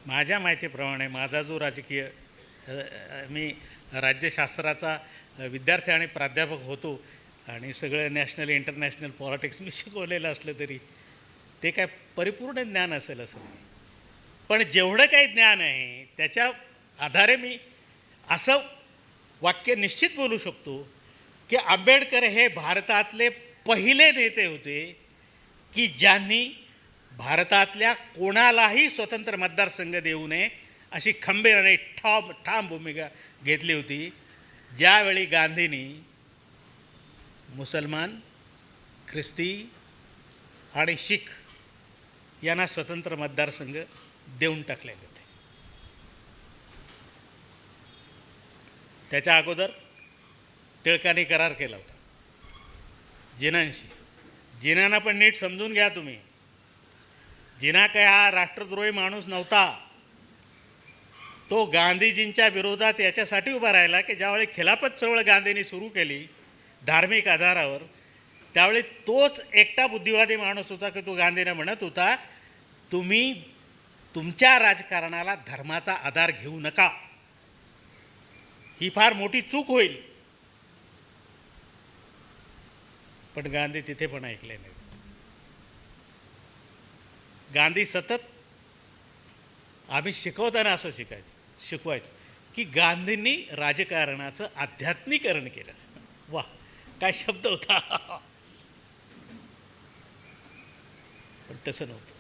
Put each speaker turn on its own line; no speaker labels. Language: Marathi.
माझ्या माहितीप्रमाणे माझा जो राजकीय मी राज्यशास्त्राचा विद्यार्थी आणि प्राध्यापक होतो आणि सगळं नॅशनल इंटरनॅशनल पॉलिटिक्स मी शिकवलेलं असलं तरी ते काय परिपूर्ण ज्ञान असेल असं नाही. पण जेवढं काही ज्ञान आहे त्याच्या आधारे मी असं वाक्य निश्चित बोलू शकतो की आंबेडकर हे भारतातले पहिले नेते होते की ज्यांनी भारतातल्या कोणालाही स्वतंत्र मतदारसंघ देऊ नये अशी खंबीर आणि ठाम भूमिका घेतली होती. ज्यावेळी गांधींनी मुसलमान, ख्रिस्ती आणि शीख यांना स्वतंत्र मतदारसंघ देऊन टाकलेले होते. त्याच्या अगोदर टिळकांनी करार केला होता जिनांशी. जिनांना पण नीट समजून घ्या तुम्ही. जिना काय हा राष्ट्रद्रोही माणूस नव्हता. तो गांधीजींच्या विरोधात याच्यासाठी उभा राहिला की ज्यावेळी खिलाफत चळवळ गांधींनी सुरू केली धार्मिक आधारावर, त्यावेळी तोच एकटा बुद्धिवादी माणूस होता की तो गांधींना म्हणत होता तुम्ही तुमच्या राजकारणाला धर्माचा आधार घेऊ नका, ही फार मोठी चूक होईल. पण गांधी तिथे पण ऐकले नाही. गांधी सतत आम्ही शिकवताना असं शिकवायचं की गांधींनी राजकारणाचं आध्यात्मिकरण केलं. वा काय शब्द होता. पण तसं नव्हतं.